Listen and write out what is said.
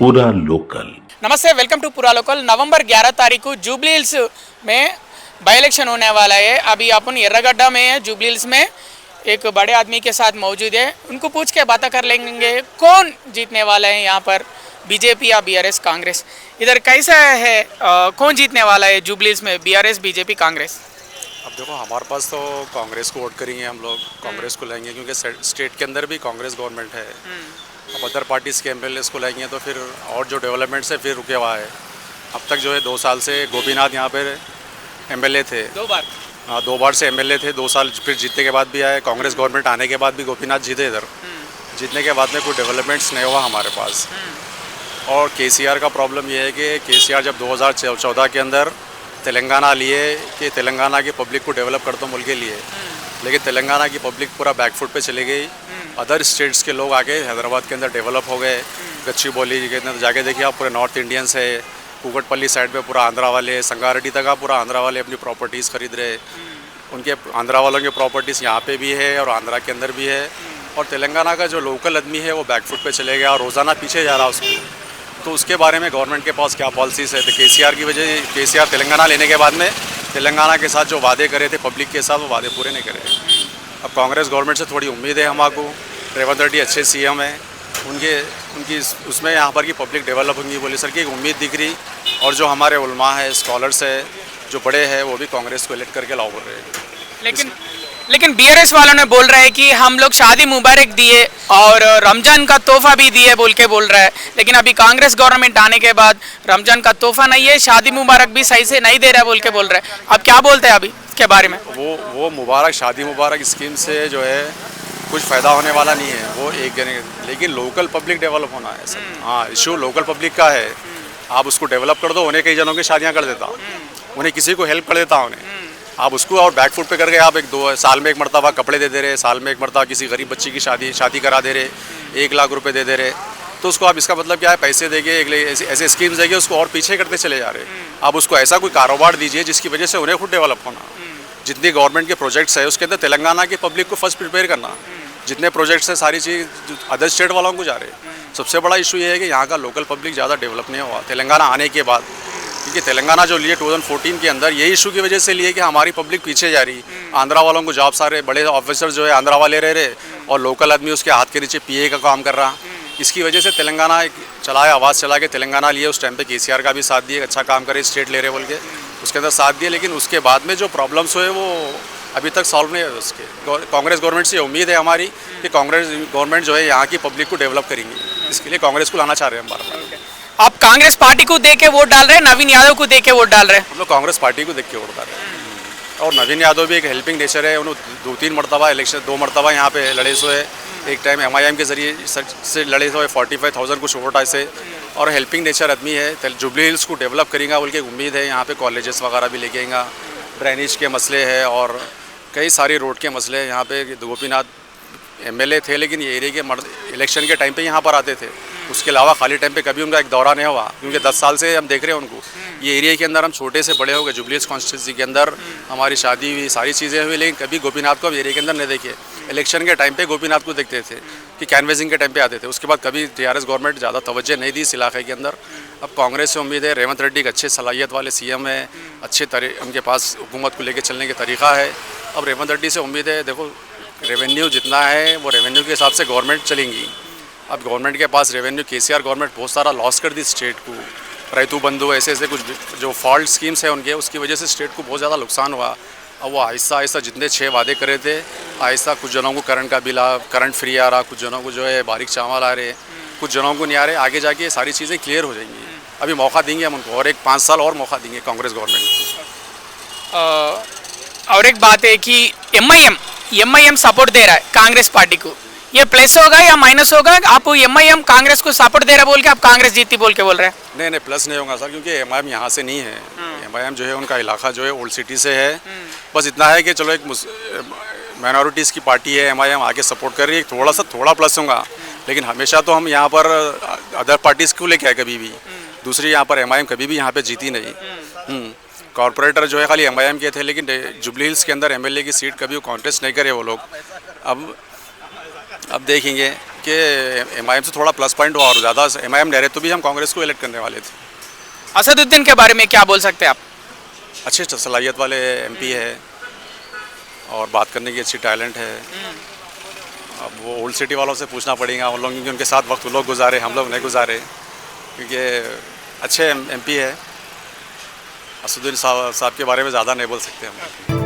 पूरा लोकल। नमस्ते, welcome to पूरा लोकल। नवंबर 11 तारीख को जुबली हिल्स में बाई इलेक्शन होने वाला है। अभी अपन एर्रगड्डा में है, जुबली हिल्स में एक बड़े आदमी के साथ मौजूद है। उनको पूछ के बातें कर लेंगे कौन जीतने वाला है यहाँ पर, बीजेपी या बीआरएस कांग्रेस। इधर कैसा है, कौन जीतने वाला है जुबली हिल्स में, बीआरएस बीजेपी कांग्रेस? अब देखो, हमारे पास तो कांग्रेस को वोट करेंगे, हम लोग कांग्रेस को लेंगे क्योंकि स्टेट के अंदर भी कांग्रेस गवर्नमेंट है। अब अदर पार्टीज़ के एमएलए को लेंगे तो फिर और जो डेवलपमेंट्स है फिर रुके हुआ है। अब तक जो है 2 साल से गोपीनाथ यहाँ पर एमएलए थे, 2 बार। हाँ, 2 बार से एमएलए थे, 2 साल फिर जीतने के बाद भी आए। कांग्रेस गवर्नमेंट आने के बाद भी गोपीनाथ जीते इधर। जीतने के बाद में कोई डेवलपमेंट्स नहीं हुआ हमारे पास। और केसीआर का प्रॉब्लम ये है कि केसीआर जब 2014 के अंदर तेलंगाना लिए कि तेलंगाना की पब्लिक को डेवलप कर दो मुल्क के लिए, लेकिन तेलंगाना की पब्लिक पूरा बैकफुट पे चली गई। अदर स्टेट्स के लोग आके हैदराबाद के अंदर डेवलप हो गए। गच्चीबौली के अंदर जाके देखिए आप, पूरे नॉर्थ इंडियंस है। कुकटपल्ली साइड पे पूरा आंध्रा वाले, संगारेड्डी तक का पूरा आंध्रा वाले अपनी प्रॉपर्टीज़ खरीद रहे। उनके आंध्रा वालों की प्रॉपर्टीज़ यहाँ पे भी है और आंध्रा के अंदर भी है। और तेलंगाना का जो लोकल आदमी है वो बैकफुट पे चले गया और रोज़ाना पीछे जा रहा उसको। तो उसके बारे में गवर्नमेंट के पास क्या पॉलिसीज़ है? तो केसीआर की वजह, केसीआर तेलंगाना लेने के बाद में तेलंगाना के साथ जो वादे करे थे पब्लिक के साथ, वो वादे पूरे नहीं करे। अब कांग्रेस गवर्नमेंट से थोड़ी उम्मीद है हमको। रेवंत रेड्डी अच्छे सीएम है, उनकी उसमें यहाँ पर की पब्लिक डेवलप होंगी बोले सर की एक उम्मीद दिख रही। और जो हमारे उलमा है, स्कॉलर्स है, जो बड़े हैं, वो भी कांग्रेस को इलेक्ट करके लाओ बोल रहे हैं। लेकिन बीआरएस वालों ने बोल रहा है कि हम लोग शादी मुबारक दिए और रमजान का तोहफा भी दिए बोल रहा है। लेकिन अभी कांग्रेस गवर्नमेंट आने के बाद रमजान का तोहफा नहीं है, शादी मुबारक भी सही से नहीं दे रहा बोल रहा है। अब क्या बोलते हैं अभी इसके बारे में? वो मुबारक, शादी मुबारक स्कीम से जो है कुछ फ़ायदा होने वाला नहीं है। वो एक जने, लेकिन लोकल पब्लिक डेवलप होना है सर। हाँ, इशू लोकल पब्लिक का है। आप उसको डेवलप कर दो, उन्हें कई जनों की शादियाँ कर देता, उन्हें किसी को हेल्प कर देता उन्हें। आप उसको और बैकफुट पे करके आप 2 साल में एक मरतबा कपड़े दे रहे, साल में एक मरतबा किसी गरीब बच्ची की शादी करा दे रहे, 1 लाख रुपए दे रहे। तो उसको आप, इसका मतलब क्या है, पैसे देंगे, ऐसे स्कीम्स देंगे, उसको और पीछे करते चले जा रहे। आप उसको ऐसा कोई कारोबार दीजिए जिसकी वजह से उन्हें खुद डेवलप होना। जितनी गवर्नमेंट के प्रोजेक्ट्स है उसके अंदर तेलंगाना की पब्लिक को फर्स्ट प्रिपेयर करना। जितने प्रोजेक्ट्स हैं सारी चीज़ अदर स्टेट वालों को जा रहे हैं। सबसे बड़ा इशू ये है कि यहाँ का लोकल पब्लिक ज़्यादा डेवलप नहीं हुआ तेलंगाना आने के बाद। क्योंकि तेलंगाना जो लिए 2014 के अंदर, यही इशू की वजह से लिए कि हमारी पब्लिक पीछे जा रही। आंध्रा वालों को जॉब, सारे बड़े ऑफिसर जो है आंध्रा वाले रह रहे और लोकल आदमी उसके हाथ के नीचे पीए का काम कर रहा। इसकी वजह से तेलंगाना एक चलाया, आवाज़ चला के तेलंगाना लिए। उस टाइम पे केसीआर का भी साथ दिए, अच्छा काम करे, स्टेट ले रहे बोल के उसके अंदर साथ दिए। लेकिन उसके बाद में जो प्रॉब्लम्स हुए वो अभी तक सॉल्व नहीं है उसके। कांग्रेस गवर्नमेंट से उम्मीद है हमारी कि कांग्रेस गवर्नमेंट जो है यहाँ की पब्लिक को डेवलप करेंगी। इसके लिए कांग्रेस को लाना चाह रहे हैं हम बार-बार। आप कांग्रेस पार्टी को देख के वोट डाल रहे हैं, नवीन यादव को देख के वोट डाल रहे हैं? हम लोग कांग्रेस पार्टी को देख के वोट डाल रहे हैं। और नवीन यादव भी एक हेल्पिंग नेचर है। उन्होंने 2-3 मरतबा इलेक्शन, 2 मरतबा यहाँ पे लड़े हुए। एक टाइम एमआईएम के जरिए से लड़े हुए, 45,000 कुछ वोट ऐसे। और हेल्पिंग नेचर आदमी है। जुबली हिल्स को डेवलप करेंगे बोल के उम्मीद है। यहाँ पे कॉलेजेस वगैरह भी लेके आएंगे, ड्रेनेज के मसले है और कई सारे रोड के मसले हैं। यहाँ पे गोपीनाथ एमएलए थे, लेकिन ये एरिया के इलेक्शन के टाइम पे यहाँ पर आते थे। उसके अलावा खाली टाइम पे कभी उनका एक दौरा नहीं हुआ। क्योंकि 10 साल से हम देख रहे हैं उनको। ये एरिया के अंदर हम छोटे से बड़े हो गए। जुबली हिल्स कॉन्स्टिट्यूंसी के अंदर हमारी शादी हुई, सारी चीज़ें हुई, लेकिन कभी गोपीनाथ को हम एरिया के अंदर नहीं देखे। इलेक्शन के टाइम पे गोपीनाथ को देखते थे कि कैनवेसिंग के टाइम पे आते थे। उसके बाद कभी टीआरएस गवर्नमेंट ज़्यादा तवज्जो नहीं दी इस इलाके के अंदर। अब कांग्रेस से उम्मीद है। रेवंत रेड्डी एक अच्छे सलाहियत वाले सीएम है, अच्छे उनके पास हुकूमत को लेकर चलने का तरीका है। अब रेवंत रेड्डी से उम्मीद है, देखो रेवेन्यू जितना है वो रेवेन्यू के हिसाब से गवर्नमेंट चलेंगी। अब गवर्नमेंट के पास रेवेन्यू, केसीआर गवर्नमेंट बहुत सारा लॉस कर दी स्टेट को। रैतू बंधु ऐसे कुछ जो फॉल्ट स्कीम्स है उनके, उसकी वजह से स्टेट को बहुत ज़्यादा नुकसान हुआ। अब वो आहिस्ता आहिस्ता जितने 6 वादे करे थे, आहिस्ता कुछ जनों को करंट का बिल, करंट फ्री आ रहा, कुछ जनों को जो है बारीक चावल आ रहे, कुछ जनों को नहीं आ रहे। आगे जाके ये सारी चीज़ें क्लियर हो जाएंगी। अभी मौका देंगे हम उनको, और एक 5 साल और मौका देंगे कांग्रेस गवर्नमेंट को। और एक बात है कि एमआईएम सपोर्ट दे रहा है कांग्रेस पार्टी को, ये प्लस होगा या माइनस होगा? आप एमआईएम कांग्रेस को सपोर्ट दे रहा बोल के आप कांग्रेस जीती बोल के बोल रहे हैं? नहीं, प्लस नहीं होगा सर, क्योंकि एमआईएम यहाँ से नहीं है। एमआईएम जो है उनका इलाका जो है ओल्ड सिटी से है। बस इतना है कि चलो एक माइनॉरिटीज़ की पार्टी है, एमआईएम आगे सपोर्ट कर रही है, थोड़ा प्लस होगा। लेकिन हमेशा तो हम यहाँ पर अदर पार्टीज़ को लेके आए, कभी भी दूसरी यहाँ पर एमआईएम कभी भी यहाँ पर जीती नहीं। कॉरपोरेटर जो है खाली एमआईएम के थे, लेकिन जुबली हिल्स के अंदर एमएलए की सीट कभी वो कॉन्टेस्ट नहीं करे वो लोग। अब देखेंगे कि MIM से थोड़ा प्लस पॉइंट हुआ और ज़्यादा MIM नहीं रहे तो भी हम कांग्रेस को इलेक्ट करने वाले थे। असदुद्दीन के बारे में क्या बोल सकते हैं आप? अच्छे सलाहियत वाले MP है और बात करने की अच्छी टैलेंट है। अब वो ओल्ड सिटी वालों से पूछना पड़ेगा उन लोगों, क्योंकि उनके साथ वक्त वो लोग गुजारे, हम लोग नहीं गुजारे, क्योंकि अच्छे MP है। असदुद्दीन साहब के बारे में ज़्यादा नहीं बोल सकते हम।